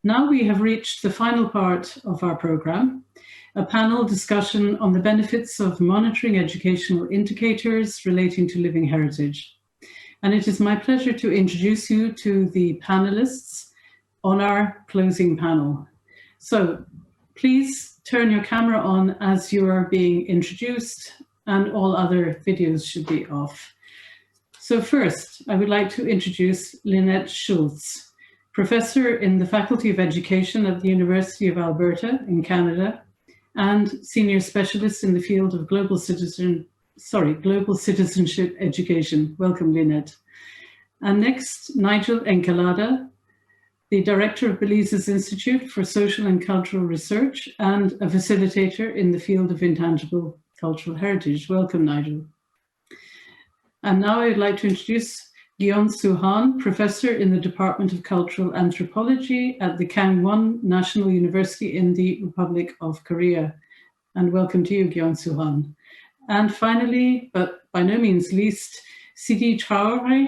Now we have reached the final part of our program, a panel discussion on the benefits of monitoring educational indicators relating to living heritage. And it is my pleasure to introduce you to the panelists on our closing panel. So please turn your camera on as you are being introduced, and all other videos should be off. So first, I would like to introduce Lynette Schultz, Professor in the Faculty of Education at the University of Alberta in Canada, and Senior Specialist in the field of global citizenship education. Welcome, Lynette. And next, Nigel Encalada, the Director of Belize's Institute for Social and Cultural Research and a facilitator in the field of intangible cultural heritage. Welcome, Nigel. And now I would like to introduce Gyeon-Soo Han, Professor in the Department of Cultural Anthropology at the Kangwon National University in the Republic of Korea. And welcome to you, Gyeon-Soo Han. And finally, but by no means least, Sidi Traoré,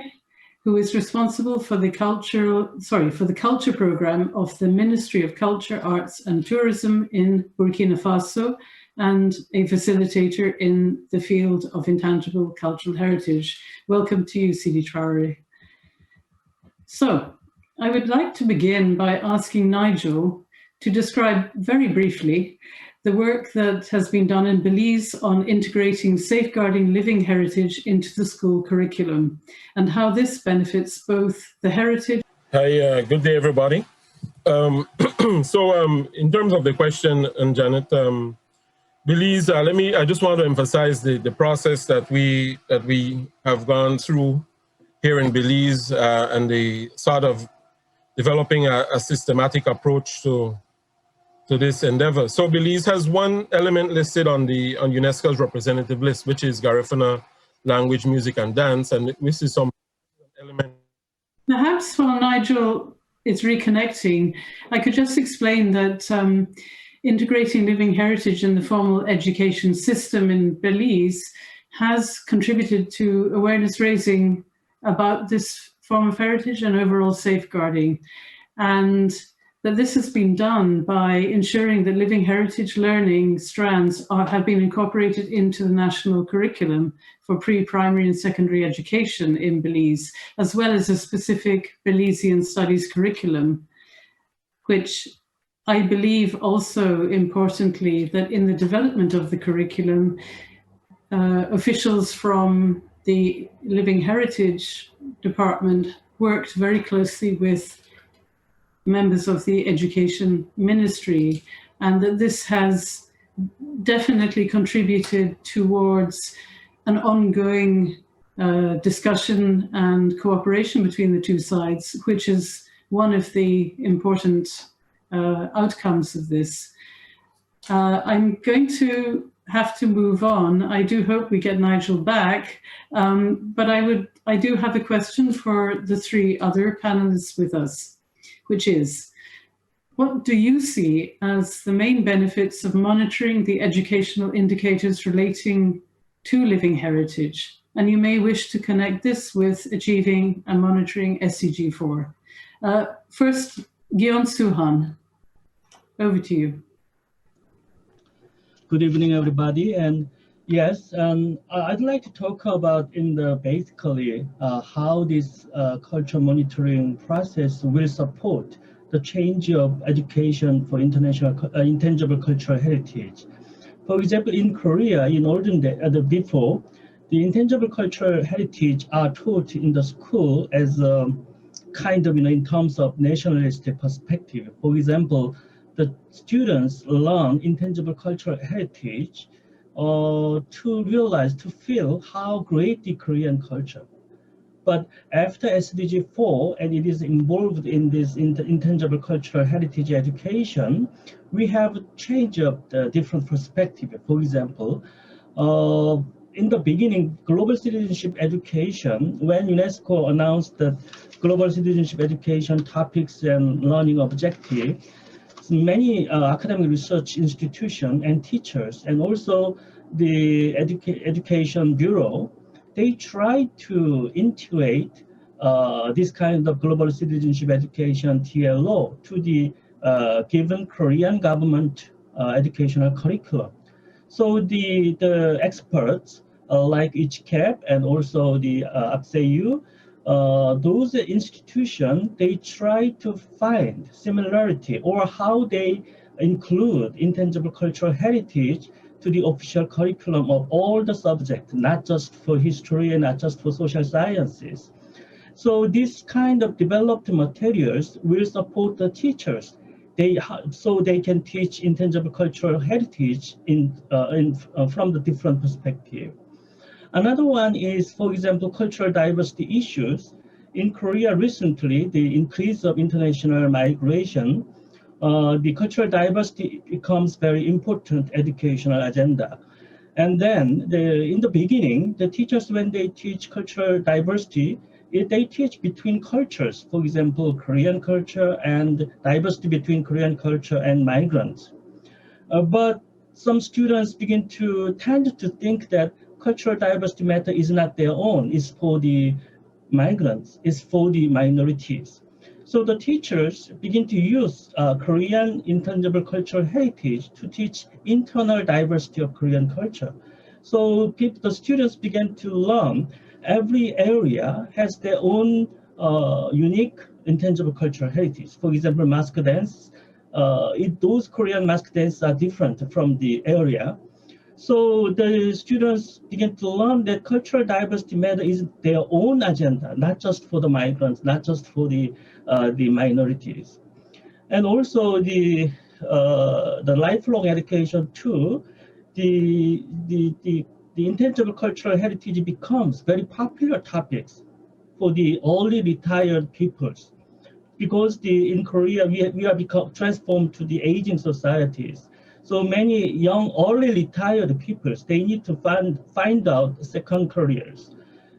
who is responsible for the culture program of the Ministry of Culture, Arts and Tourism in Burkina Faso, and a facilitator in the field of intangible cultural heritage. Welcome to you, Sidi Traoré. So I would like to begin by asking Nigel to describe very briefly the work that has been done in Belize on integrating safeguarding living heritage into the school curriculum and how this benefits both the heritage. Hi, good day, everybody. In terms of the question, and Janet, Belize, I just want to emphasize the process that we have gone through here in Belize and the sort of developing a systematic approach to this endeavor. So Belize has one element listed on UNESCO's representative list, which is Garifuna language, music, and dance, and this is some element. Perhaps while Nigel is reconnecting, I could just explain that integrating living heritage in the formal education system in Belize has contributed to awareness raising about this form of heritage and overall safeguarding. And that this has been done by ensuring that living heritage learning strands have been incorporated into the national curriculum for pre-primary and secondary education in Belize, as well as a specific Belizean studies curriculum, which I believe also importantly that in the development of the curriculum, officials from the Living Heritage Department worked very closely with members of the Education Ministry, and that this has definitely contributed towards an ongoing discussion and cooperation between the two sides, which is one of the important outcomes of this. I'm going to have to move on. I do hope we get Nigel back, but I do have a question for the three other panelists with us, which is, what do you see as the main benefits of monitoring the educational indicators relating to living heritage? And you may wish to connect this with achieving and monitoring SDG 4. First, Gyeon-Soo Han, over to you. Good evening, everybody. And yes, I'd like to talk about basically how this culture monitoring process will support the change of education for international intangible cultural heritage. For example, in Korea, in olden days, before, the intangible cultural heritage are taught in the school as kind of, in terms of nationalistic perspective. For example, the students learn intangible cultural heritage to realize, to feel how great the Korean culture. But after SDG 4, and it is involved in this intangible cultural heritage education, we have changed up the different perspective. For example, in the beginning, global citizenship education, when UNESCO announced the global citizenship education topics and learning objective, many academic research institutions and teachers, and also the Education Bureau, they try to integrate this kind of global citizenship education TLO to the given Korean government educational curriculum. So the experts like ICCAP and also the APSEU, those institutions, they try to find similarity or how they include intangible cultural heritage to the official curriculum of all the subjects, not just for history and not just for social sciences. So this kind of developed materials will support the teachers. So they can teach intangible cultural heritage from the different perspective. Another one is, for example, cultural diversity issues. In Korea recently, the increase of international migration, the cultural diversity becomes very important educational agenda. And then in the beginning, the teachers, when they teach cultural diversity, they teach between cultures, for example, Korean culture and diversity between Korean culture and migrants. But some students begin to tend to think that cultural diversity matter is not their own, it's for the migrants, it's for the minorities. So the teachers begin to use Korean intangible cultural heritage to teach internal diversity of Korean culture. So the students began to learn every area has their own unique intangible cultural heritage. For example, mask dance, those Korean mask dances are different from the area. So the students begin to learn that cultural diversity matter is their own agenda, not just for the migrants, not just for the minorities. And also the lifelong education too, the, the, the, the intangible cultural heritage becomes very popular topics for the early retired peoples, because in Korea we are become transformed to the aging societies. So many young early retired peoples, they need to find out second careers.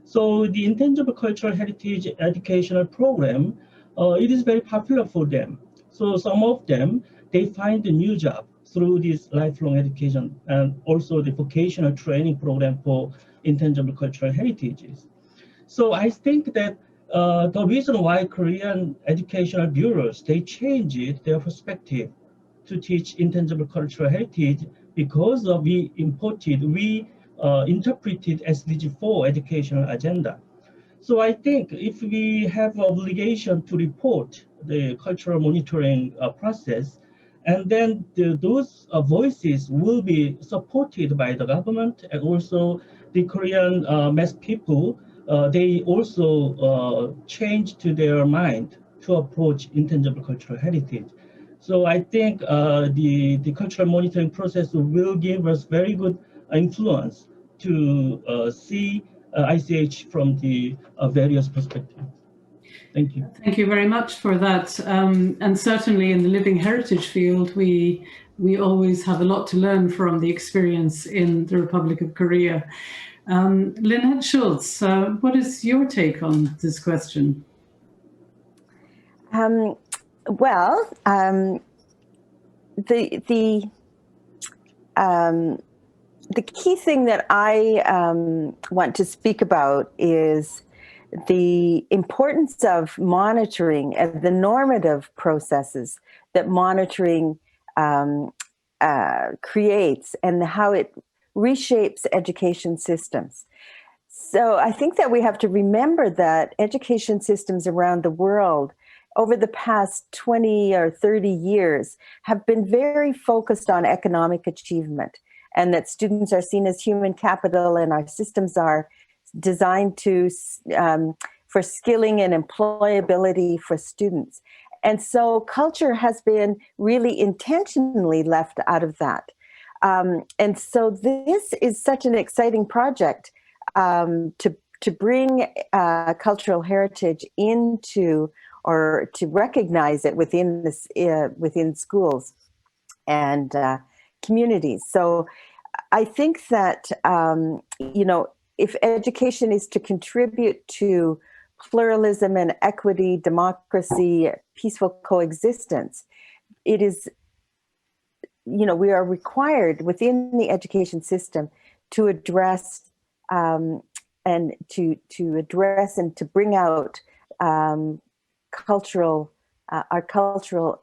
So the intangible cultural heritage educational program, it is very popular for them. So some of them, they find a new job through this lifelong education and also the vocational training program for intangible cultural heritages. So I think that the reason why Korean educational bureaus, they changed their perspective to teach intangible cultural heritage because we interpreted SDG 4 educational agenda. So I think if we have obligation to report the cultural monitoring process, and then those voices will be supported by the government and also the Korean mass people, they also change to their mind to approach intangible cultural heritage. So I think the cultural monitoring process will give us very good influence to see ICH from the various perspectives. Thank you. Thank you very much for that. And certainly in the living heritage field, we always have a lot to learn from the experience in the Republic of Korea. Lynette Schultz, what is your take on this question? The key thing that I want to speak about is the importance of monitoring and the normative processes that monitoring creates and how it reshapes education systems. So I think that we have to remember that education systems around the world over the past 20 or 30 years have been very focused on economic achievement, and that students are seen as human capital, and our systems are designed to for skilling and employability for students. And so culture has been really intentionally left out of that. And so this is such an exciting project to bring cultural heritage into, or to recognize it within this within schools and communities. So I think that if education is to contribute to pluralism and equity, democracy, peaceful coexistence, it is, we are required within the education system to address and to address and to bring out cultural our cultural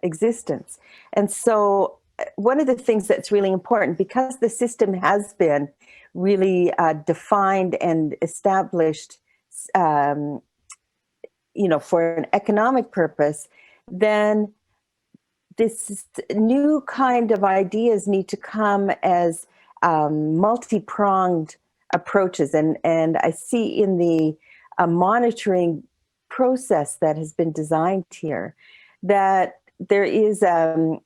existence. And so one of the things that's really important, because the system has been really defined and established, for an economic purpose, then this new kind of ideas need to come as multi-pronged approaches. And I see in the monitoring process that has been designed here that there is a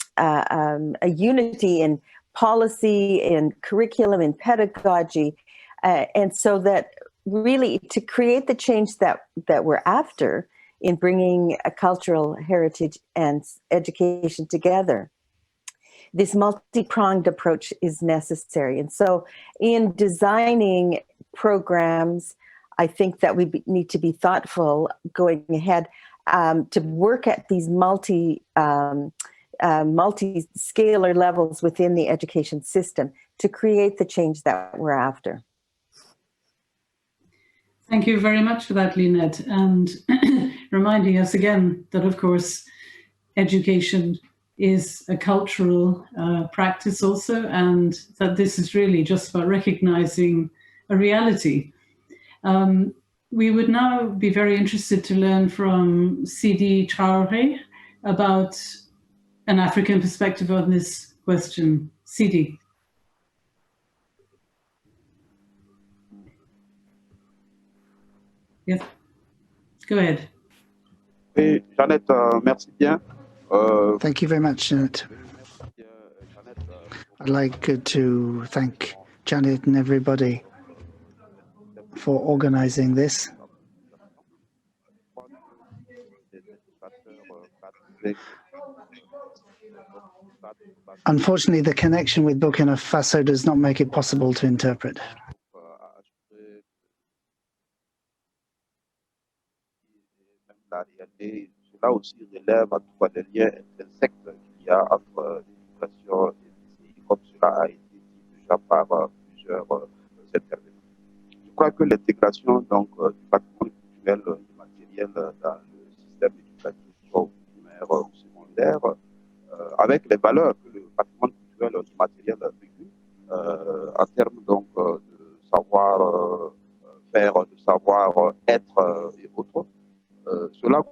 unity in policy, in curriculum, in pedagogy, and so that really to create the change that we're after in bringing a cultural heritage and education together, this multi-pronged approach is necessary. And so in designing programs, I think that we need to be thoughtful going ahead to work at these multi-scalar levels within the education system to create the change that we're after. Thank you very much for that, Lynette, and reminding us again that, of course, education is a cultural practice also, and that this is really just about recognizing a reality. We would now be very interested to learn from Sidi Traoré about an African perspective on this question. Sidi. Yes, go ahead. Oui, Jeannette, merci bien. Thank you very much, Janet. I'd like to thank Janet and everybody for organizing this. Unfortunately, the connection with Burkina Faso does not make it possible to interpret. Cela aussi relève en tout cas des liens intrinsèques qu'il y a entre l'éducation et les pays, comme cela a été dit déjà par plusieurs intervenants. Je crois que l'intégration donc du patrimoine culturel immatériel dans le système éducatif, soit au primaire ou secondaire, avec les valeurs que le patrimoine culturel immatériel véhicule, en termes donc de savoir faire, de savoir être et autres. Cela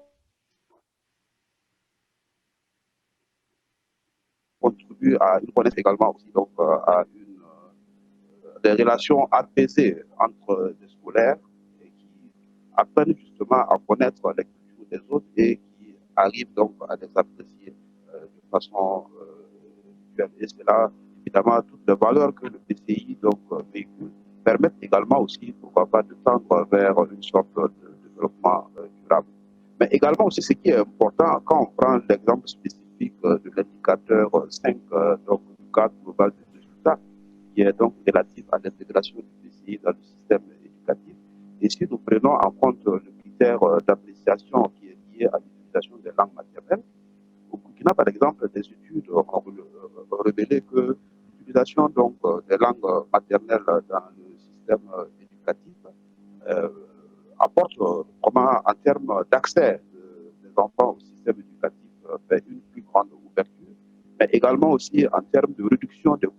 contribue à une connaissance également aussi, donc à des relations apaisées entre des scolaires et qui apprennent justement à connaître les cultures des autres et qui arrivent donc à les apprécier de façon mutuelle. Et c'est là, évidemment, toutes les valeurs que le PCI donc véhicule permettent également aussi, pourquoi pas, de tendre vers une sorte de développement durable. Mais également aussi, ce qui est important, quand on prend l'exemple spécifique de l'indicateur 5 donc, du cadre global des résultats, qui est donc relatif à l'intégration du PCI dans le système éducatif, et si nous prenons en compte le critère d'appréciation qui est lié à l'utilisation des langues maternelles, au Burkina, par exemple, des études ont révélé que l'utilisation donc, des langues maternelles dans le système éducatif apporte en termes d'accès des enfants au système éducatif une plus grande ouverture, mais également aussi en termes de réduction des coûts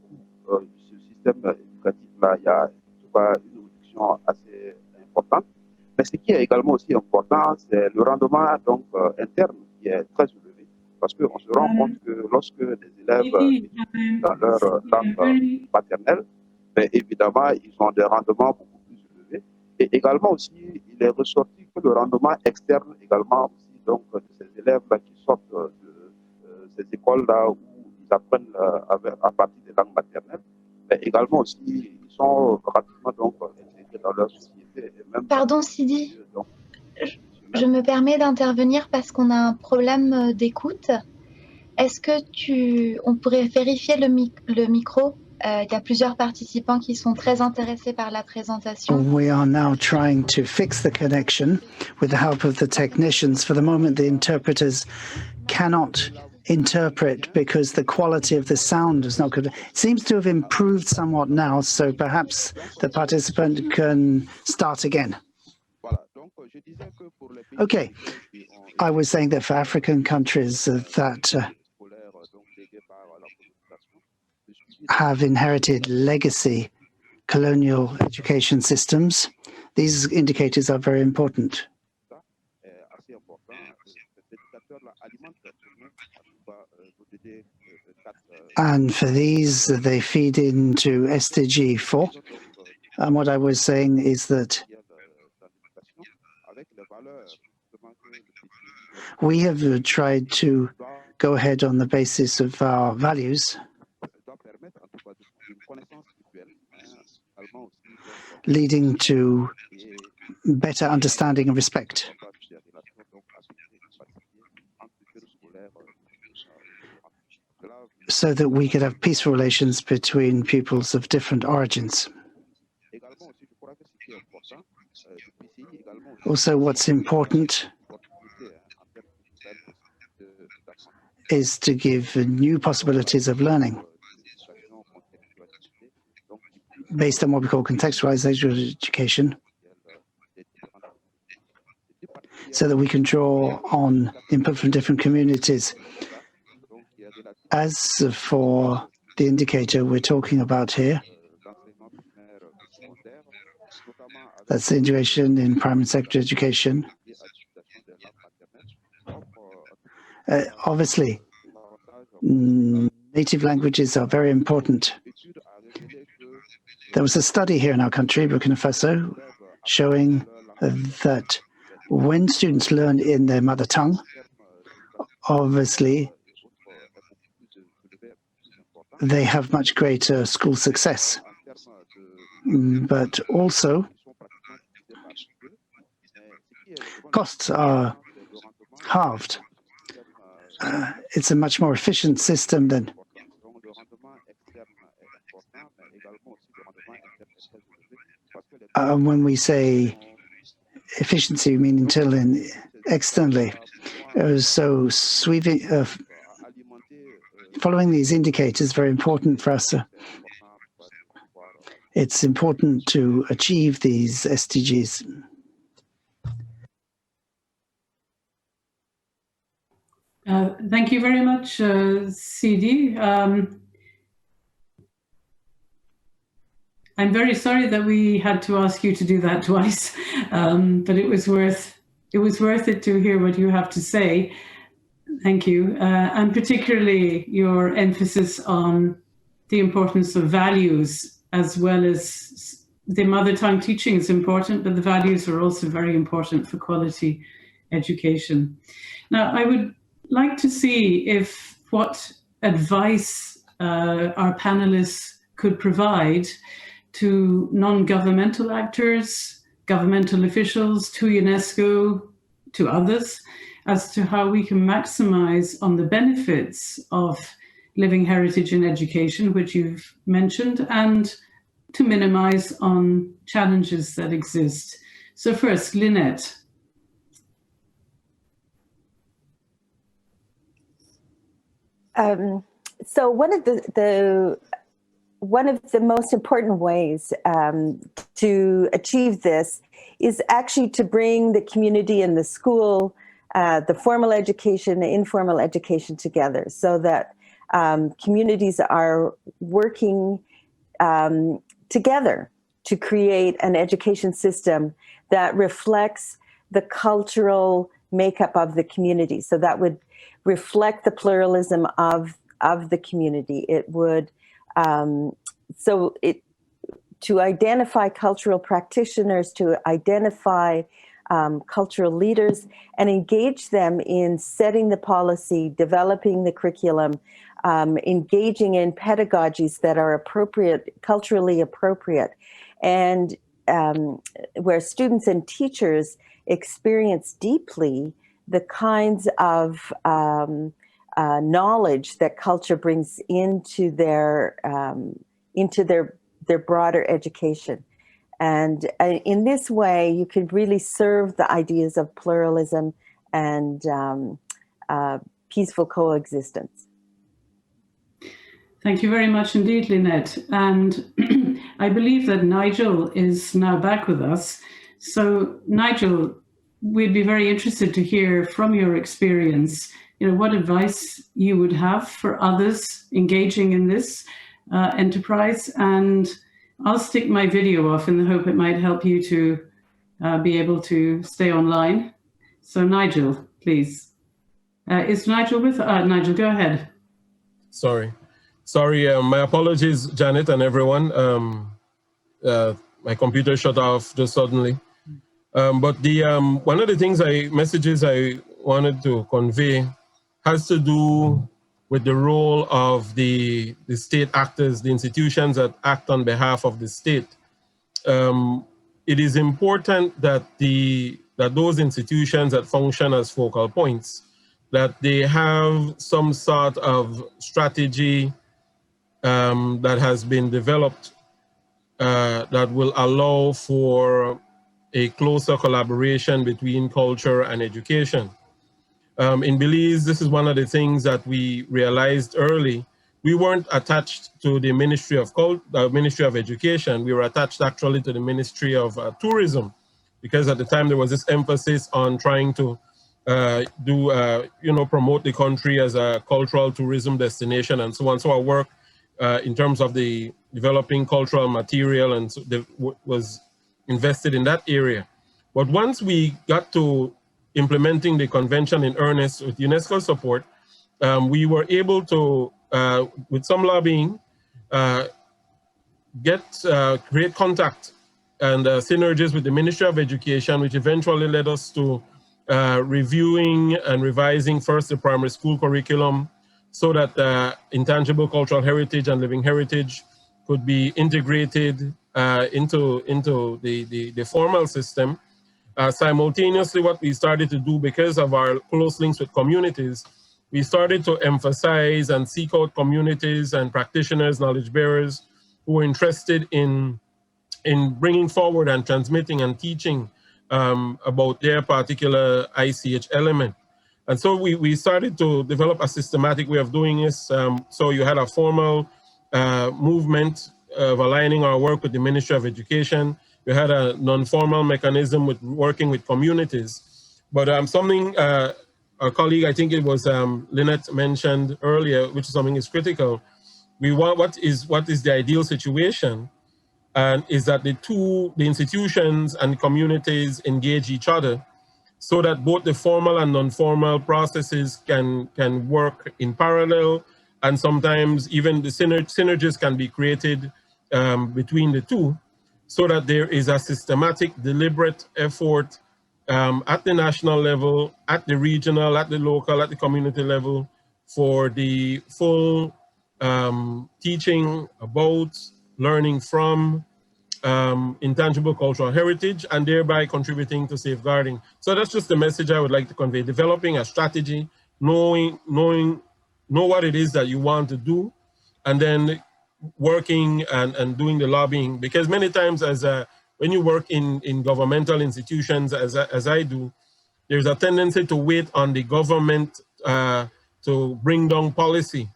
de ce système éducatif-là, il y a une réduction assez importante. Mais ce qui est également aussi important, c'est le rendement donc, interne qui est très élevé, parce qu'on se rend compte que lorsque les élèves étudient dans leur langue maternelle, ben, évidemment, ils ont des rendements beaucoup plus élevés. Et également aussi, il est ressorti que le rendement externe également aussi, donc, de ces élèves-là qui sortent de ces écoles-là où ils apprennent à partir des langues maternelles, mais également aussi, ils sont rapidement donc intégrés dans leur société. Et même Pardon, Sidi, je me permets d'intervenir parce qu'on a un problème d'écoute. Est-ce que on pourrait vérifier le micro? Il y a plusieurs participants qui sont très intéressés par la présentation. We are now trying to fix the connection with the help of the technicians. For the moment, the interpreters cannot interpret because the quality of the sound is not good. It seems to have improved somewhat now, so perhaps the participant can start again. Okay, I was saying that for African countries that have inherited legacy colonial education systems, these indicators are very important. And for these, they feed into SDG 4. And what I was saying is that we have tried to go ahead on the basis of our values, leading to better understanding and respect. So that we could have peaceful relations between peoples of different origins. Also, what's important is to give new possibilities of learning based on what we call contextualized education, so that we can draw on input from different communities. As for the indicator we're talking about here, that's the integration in primary and secondary education. Obviously, native languages are very important. There was a study here in our country, Burkina Faso, showing that when students learn in their mother tongue, obviously, they have much greater school success. But also, costs are halved. It's a much more efficient system than when we say efficiency, we mean internally and externally. So following these indicators is very important for us. It's important to achieve these SDGs. Thank you very much, CD. I'm very sorry that we had to ask you to do that twice, but it was worth it to hear what you have to say. Thank you, and particularly your emphasis on the importance of values, as well as the mother tongue teaching is important, but the values are also very important for quality education. Now, I would like to see if what advice our panelists could provide to non-governmental actors, governmental officials, to UNESCO, to others, as to how we can maximize on the benefits of living heritage in education, which you've mentioned, and to minimize on challenges that exist. So first, Lynette. So one of the most important ways to achieve this is actually to bring the community and the school, the formal education, the informal education together, so that communities are working together to create an education system that reflects the cultural makeup of the community. So that would reflect the pluralism of the community. It would to identify cultural practitioners, to identify cultural leaders, and engage them in setting the policy, developing the curriculum, engaging in pedagogies that are appropriate, culturally appropriate, and where students and teachers experience deeply the kinds of knowledge that culture brings into their broader education. And in this way, you could really serve the ideas of pluralism and peaceful coexistence. Thank you very much indeed, Lynette. And I believe that Nigel is now back with us. So Nigel, we'd be very interested to hear from your experience, what advice you would have for others engaging in this enterprise. And I'll stick my video off in the hope it might help you to be able to stay online. So Nigel, please. Is Nigel with? Nigel, go ahead. Sorry, my apologies, Janet and everyone. My computer shut off just suddenly. But the one of the messages I wanted to convey has to do with the role of the state actors, the institutions that act on behalf of the state. It is important that those institutions that function as focal points, that they have some sort of strategy that has been developed that will allow for a closer collaboration between culture and education. In Belize, this is one of the things that we realized early. We weren't attached to the Ministry of Education. We were attached actually to the Ministry of Tourism, because at the time there was this emphasis on trying to promote the country as a cultural tourism destination and so on. So our work in terms of the developing cultural material and so was invested in that area. But once we got to implementing the convention in earnest with UNESCO support, we were able to, with some lobbying, create contact and synergies with the Ministry of Education, which eventually led us to reviewing and revising first the primary school curriculum so that intangible cultural heritage and living heritage could be integrated into the formal system. Simultaneously, what we started to do, because of our close links with communities, we started to emphasize and seek out communities and practitioners, knowledge bearers, who were interested in bringing forward and transmitting and teaching about their particular ICH element. And so we started to develop a systematic way of doing this. So you had a formal movement of aligning our work with the Ministry of Education. We had a non-formal mechanism with working with communities. But something our colleague, I think it was Lynette mentioned earlier, which is something is critical. We want what is the ideal situation, and is that the institutions and communities engage each other, so that both the formal and non-formal processes can work in parallel, and sometimes even the synergies can be created between the two, so that there is a systematic, deliberate effort at the national level, at the regional, at the local, at the community level, for the full teaching about, learning from intangible cultural heritage, and thereby contributing to safeguarding. So that's just the message I would like to convey: developing a strategy, know what it is that you want to do, and then working and doing the lobbying. Because many times, when you work in governmental institutions, as I do, there's a tendency to wait on the government to bring down policy.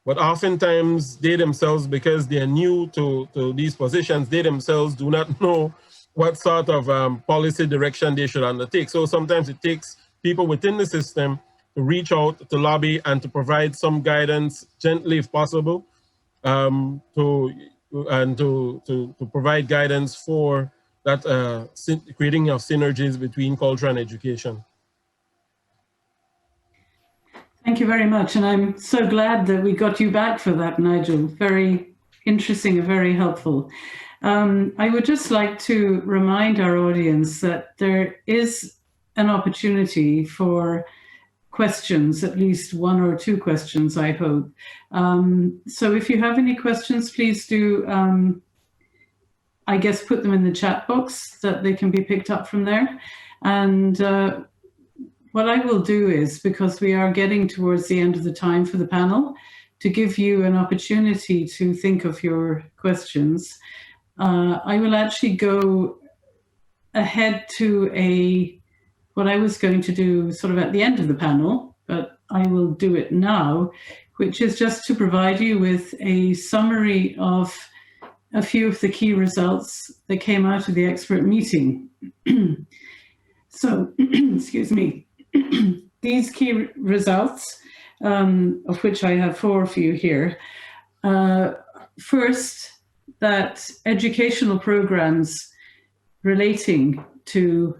But oftentimes they themselves, because they're new to these positions, they themselves do not know what sort of policy direction they should undertake. So sometimes it takes people within the system to reach out, to lobby, and to provide some guidance, gently if possible, to provide guidance for that creating of synergies between culture and education. Thank you very much. And I'm so glad that we got you back for that, Nigel. Very interesting and very helpful. I would just like to remind our audience that there is an opportunity for questions, at least one or two questions, I hope. So if you have any questions, please do, I guess, put them in the chat box that they can be picked up from there. And what I will do is, because we are getting towards the end of the time for the panel, to give you an opportunity to think of your questions, I will actually go ahead to what I was going to do sort of at the end of the panel, but I will do it now, which is just to provide you with a summary of a few of the key results that came out of the expert meeting. So, excuse me, these key results, of which I have 4 for you here. First, that educational programs relating to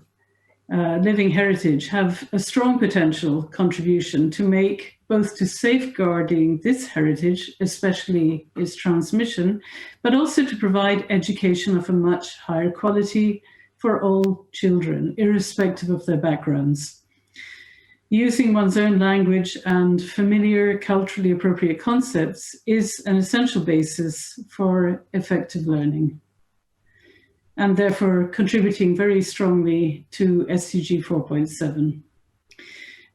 living heritage have a strong potential contribution to make both to safeguarding this heritage, especially its transmission, but also to provide education of a much higher quality for all children, irrespective of their backgrounds. Using one's own language and familiar, culturally appropriate concepts is an essential basis for effective learning, and therefore contributing very strongly to SDG 4.7.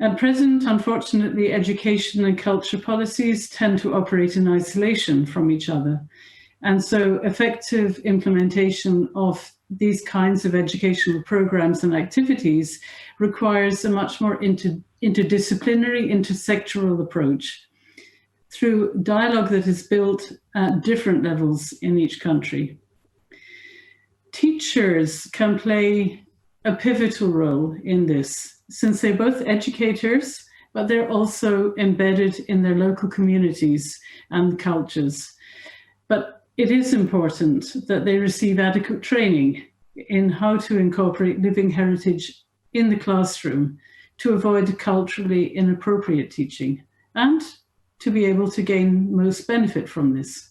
At present, unfortunately, education and culture policies tend to operate in isolation from each other. And so effective implementation of these kinds of educational programs and activities requires a much more interdisciplinary, intersectoral approach through dialogue that is built at different levels in each country. Teachers can play a pivotal role in this, since they're both educators, but they're also embedded in their local communities and cultures. But it is important that they receive adequate training in how to incorporate living heritage in the classroom to avoid culturally inappropriate teaching and to be able to gain most benefit from this.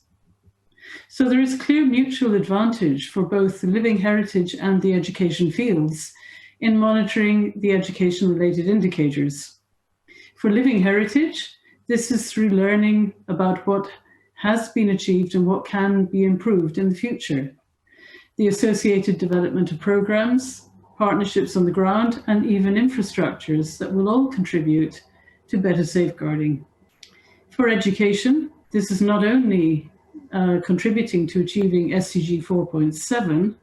So there is clear mutual advantage for both the living heritage and the education fields in monitoring the education-related indicators. For living heritage, this is through learning about what has been achieved and what can be improved in the future. The associated development of programs, partnerships on the ground, and even infrastructures that will all contribute to better safeguarding. For education, this is not only contributing to achieving SDG 4.7,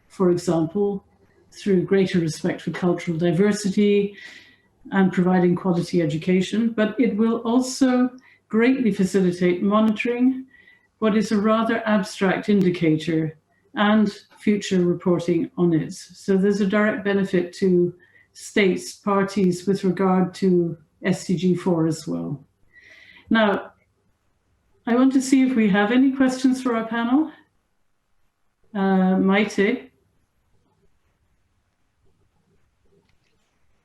for example, through greater respect for cultural diversity and providing quality education, but it will also greatly facilitate monitoring what is a rather abstract indicator and future reporting on it. So there's a direct benefit to states, parties with regard to SDG 4 as well. Now, I want to see if we have any questions for our panel. Maite?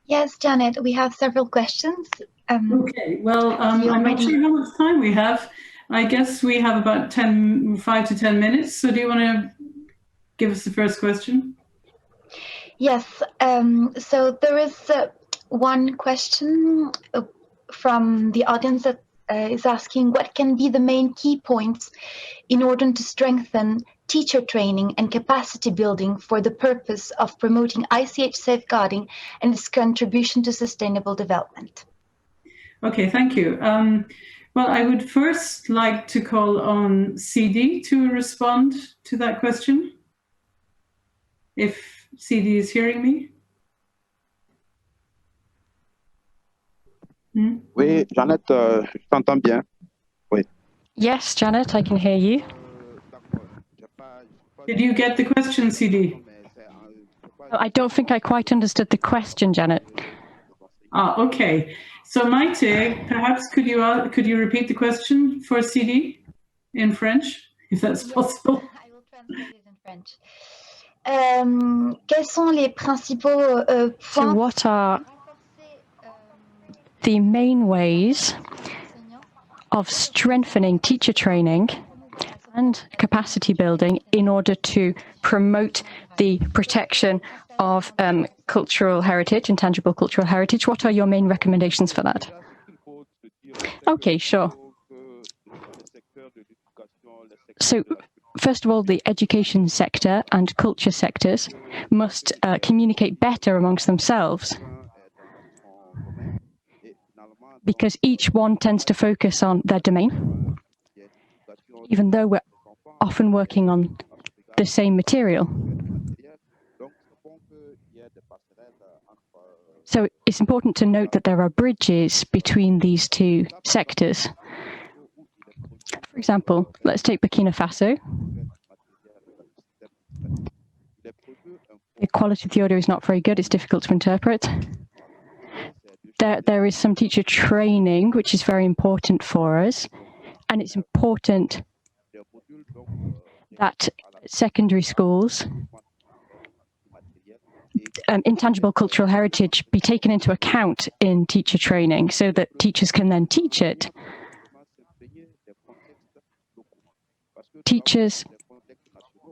Yes, Janet, we have several questions. Okay, well, I'm not sure how much time we have. I guess we have about 5 to 10 minutes. So do you want to give us the first question? Yes, so there is one question from the audience that is asking what can be the main key points in order to strengthen teacher training and capacity building for the purpose of promoting ICH safeguarding and its contribution to sustainable development. Okay, thank you. Well, I would first like to call on CD to respond to that question, if CD is hearing me. Oui, Jeannette, je t'entends bien. Oui. Yes, Janet, I can hear you. Did you get the question, CD? I don't think I quite understood the question, Janet. Okay. So Maite, perhaps could you repeat the question for CD in French, if that's possible? I will translate it in French. Quels sont les principaux So points what are the main ways of strengthening teacher training and capacity building in order to promote the protection of cultural heritage, intangible cultural heritage? What are your main recommendations for that? Okay, sure. So first of all, the education sector and culture sectors must communicate better amongst themselves, because each one tends to focus on their domain, even though we're often working on the same material. So it's important to note that there are bridges between these two sectors. For example, let's take Burkina Faso. the quality of the audio is not very good. It's difficult to interpret. There is some teacher training, which is very important for us. And it's important that secondary schools, intangible cultural heritage be taken into account in teacher training so that teachers can then teach it. Teachers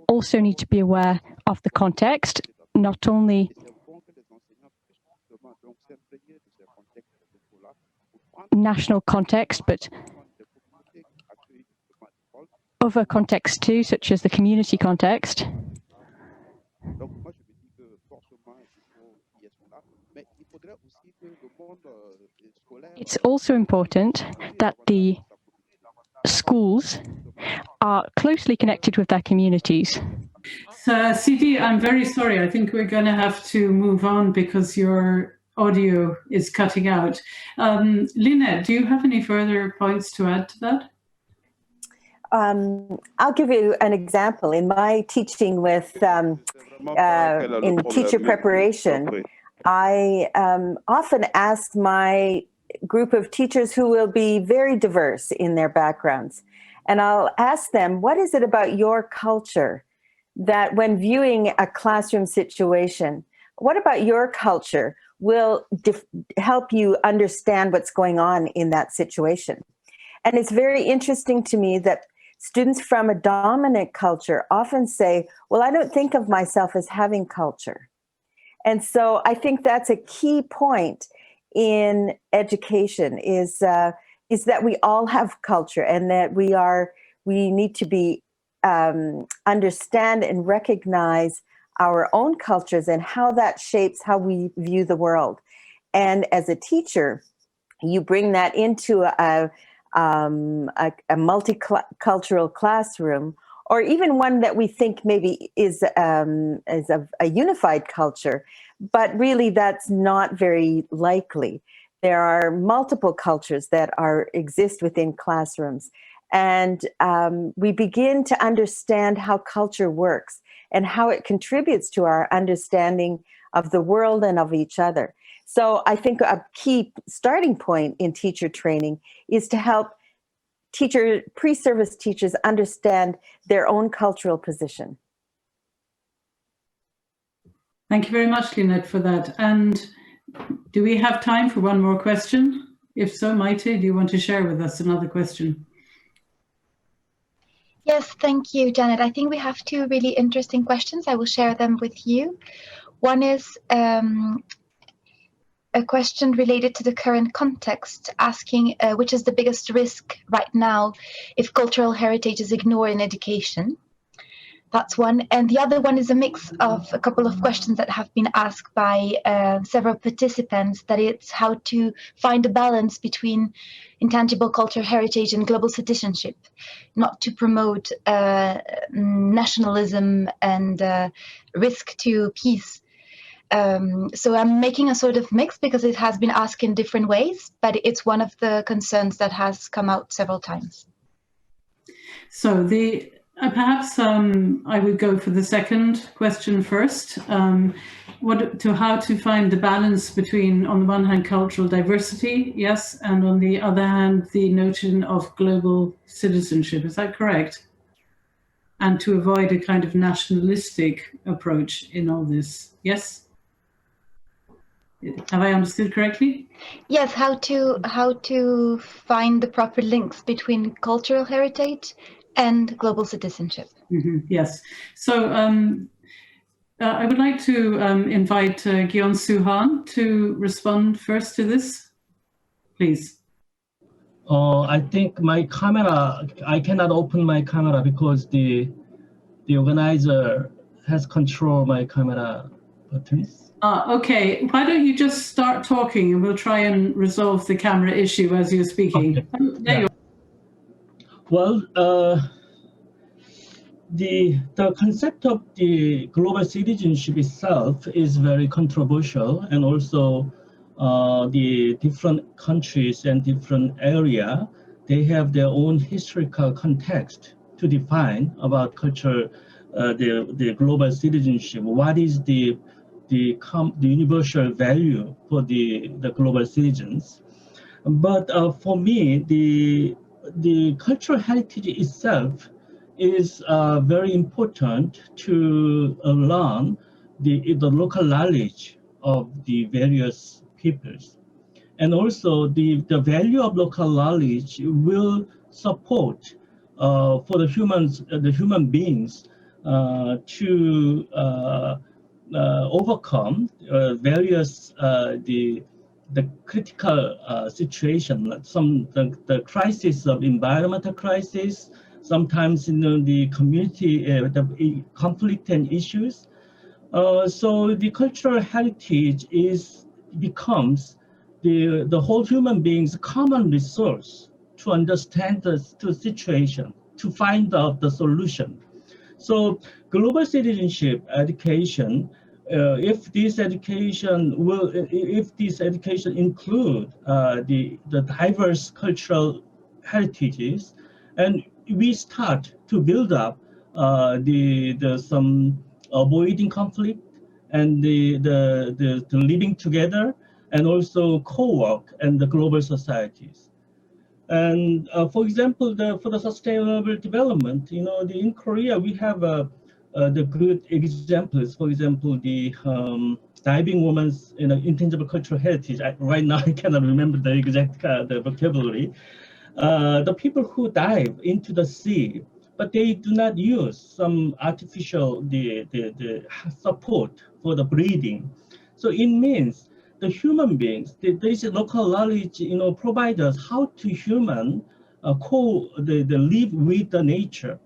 also need to be aware of the context, not only national context, but other contexts too, such as the community context. It's also important that the schools are closely connected with their communities. So, CD, I'm very sorry. I think we're going to have to move on because your audio is cutting out. Lynette, do you have any further points to add to that? I'll give you an example. In my teaching with in teacher preparation, I often ask my group of teachers who will be very diverse in their backgrounds, and I'll ask them, what is it about your culture that when viewing a classroom situation, what about your culture will help you understand what's going on in that situation? And it's very interesting to me that students from a dominant culture often say, well, I don't think of myself as having culture. And so I think that's a key point in education is that we all have culture, and that we need to be understand and recognize our own cultures and how that shapes how we view the world. And as a teacher, you bring that into a multicultural classroom, or even one that we think maybe is a unified culture, but really that's not very likely. There are multiple cultures that exist within classrooms, and we begin to understand how culture works and how it contributes to our understanding of the world and of each other. So I think a key starting point in teacher training is to help pre-service teachers understand their own cultural position. Thank you very much, Lynette, for that. And do we have time for one more question? If so, Maite, do you want to share with us another question? Yes, thank you, Janet. I think we have two really interesting questions. I will share them with you. One is a question related to the current context, asking which is the biggest risk right now if cultural heritage is ignored in education. That's one. And the other one is a mix of a couple of questions that have been asked by several participants, that it's how to find a balance between intangible cultural heritage and global citizenship, not to promote nationalism and risk to peace. So I'm making a sort of mix because it has been asked in different ways, but it's one of the concerns that has come out several times. So perhaps I would go for the second question first. How to find the balance between, on the one hand, cultural diversity, yes, and on the other hand, the notion of global citizenship. Is that correct? And to avoid a kind of nationalistic approach in all this, yes? Have I understood correctly? Yes, how to find the proper links between cultural heritage and global citizenship. Mm-hmm, yes. So I would like to invite Gyeon-Soo Han to respond first to this, please. I think my camera, I cannot open my camera because the organizer has control my camera buttons. Okay, why don't you just start talking and we'll try and resolve the camera issue as you're speaking. Okay. There you are. Well, the concept of the global citizenship itself is very controversial, and also the different countries and different area, they have their own historical context to define about cultural the global citizenship. What is the universal value for the global citizens? But for me, the cultural heritage itself is very important to learn the local knowledge of the various peoples. And also the value of local knowledge will support for the human beings to overcome various the critical situation, the crisis of environmental crisis, sometimes the community the conflict and issues. So the cultural heritage becomes the whole human being's common resource to understand the situation, to find out the solution. So global citizenship education, if this education include the diverse cultural heritages, and we start to build up some avoiding conflict and the living together, and also co-work and the global societies. And for example, for the sustainable development, in Korea we have the good examples. For example, the diving woman's intangible cultural heritage. Right now I cannot remember the exact the vocabulary. The people who dive into the sea, but they do not use some artificial the support for the breathing. So it means the human beings, this local knowledge, provide us how to human live with the nature.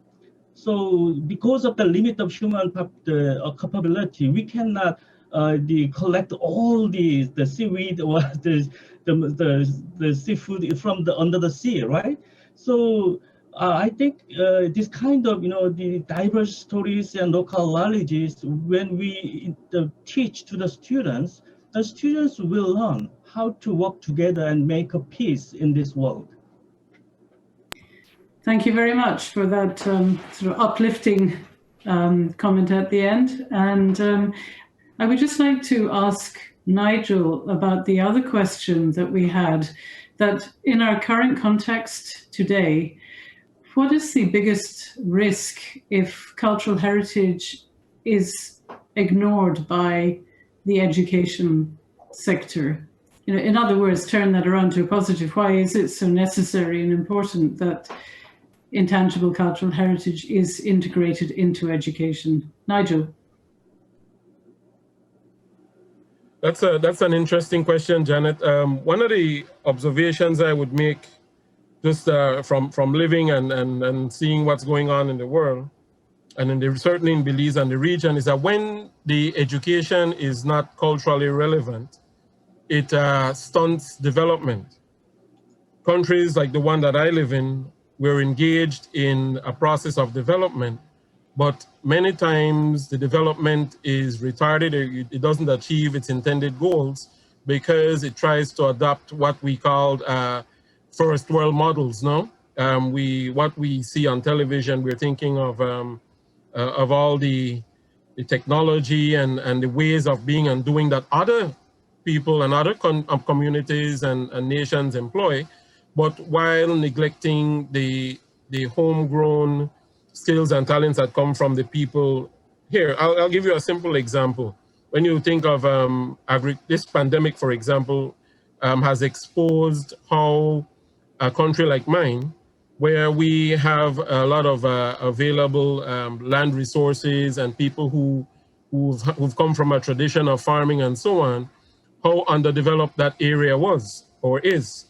So because of the limit of human capability, we cannot collect all the seaweed or the seafood from under the sea, right? So I think this kind of the diverse stories and local knowledges, when we teach to the students will learn how to work together and make a peace in this world. Thank you very much for that sort of uplifting comment at the end. And I would just like to ask Nigel about the other question that we had, that in our current context today, what is the biggest risk if cultural heritage is ignored by the education sector? In other words, turn that around to a positive. Why is it so necessary and important that intangible cultural heritage is integrated into education? Nigel. That's an interesting question, Janet. One of the observations I would make, just from living and seeing what's going on in the world, and certainly in Belize and the region, is that when the education is not culturally relevant, it stunts development. Countries like the one that I live in, we're engaged in a process of development, but many times the development is retarded. It doesn't achieve its intended goals because it tries to adopt what we call first world models. No, what we see on television, we're thinking of all the technology and the ways of being and doing that other people and other communities and nations employ, but while neglecting the homegrown skills and talents that come from the people here. I'll give you a simple example. When you think of this pandemic, for example, has exposed how a country like mine, where we have a lot of available land resources and people who've come from a tradition of farming and so on, how underdeveloped that area was or is.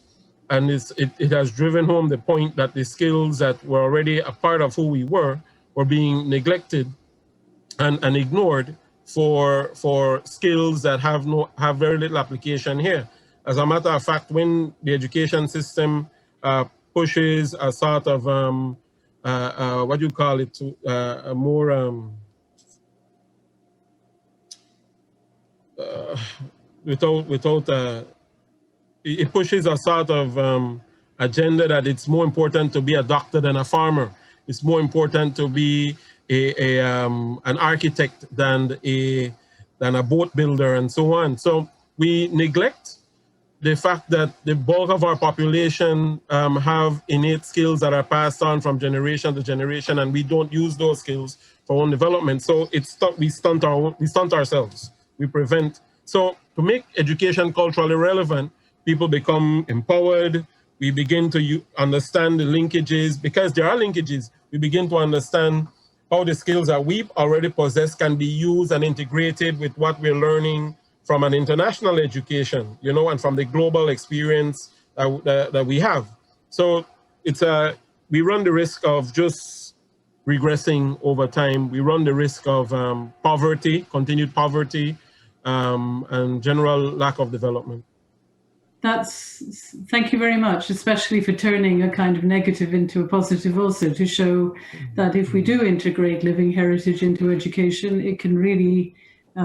And it has driven home the point that the skills that were already a part of who we were being neglected and ignored for skills that have very little application here. As a matter of fact, when the education system pushes a sort of what do you call it, a more it pushes a sort of agenda that it's more important to be a doctor than a farmer. It's more important to be an architect than a boat builder and so on. So we neglect the fact that the bulk of our population have innate skills that are passed on from generation to generation, and we don't use those skills for own development. So we stunt ourselves. We prevent. So to make education culturally relevant, people become empowered. We begin to understand the linkages, because there are linkages. We begin to understand how the skills that we already possess can be used and integrated with what we're learning from an international education, you know, and from the global experience that we have. So we run the risk of just regressing over time. We run the risk of poverty, continued poverty, and general lack of development. Thank you very much, especially for turning a kind of negative into a positive also, to show that if we do integrate living heritage into education, it can really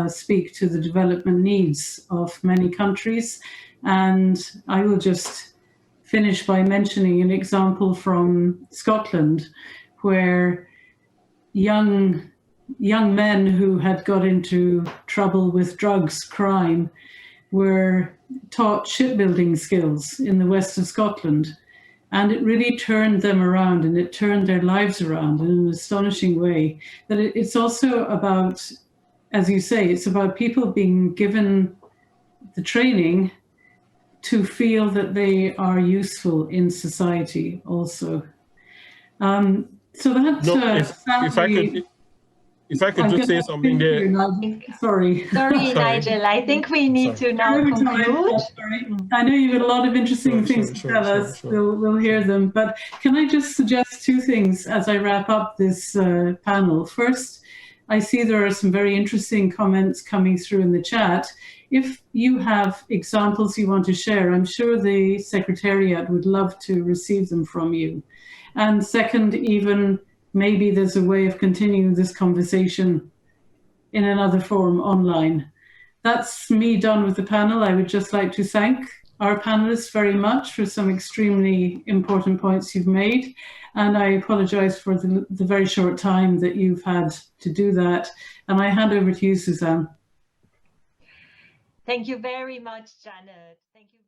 speak to the development needs of many countries. And I will just finish by mentioning an example from Scotland, where young men who had got into trouble with drugs, crime, were taught shipbuilding skills in the west of Scotland. And it really turned them around, and it turned their lives around in an astonishing way. That it's also about, as you say, it's about people being given the training to feel that they are useful in society also. So that, if I could just say something there. Sorry. Sorry, Nigel. I think we need to now conclude. I know you've got a lot of interesting things to tell us. Sure. We'll hear them. But can I just suggest two things as I wrap up this panel? First, I see there are some very interesting comments coming through in the chat. If you have examples you want to share, I'm sure the Secretariat would love to receive them from you. And second, even maybe there's a way of continuing this conversation in another forum online. That's me done with the panel. I would just like to thank our panelists very much for some extremely important points you've made. And I apologize for the very short time that you've had to do that. And I hand over to you, Suzanne. Thank you very much, Janet. Thank you.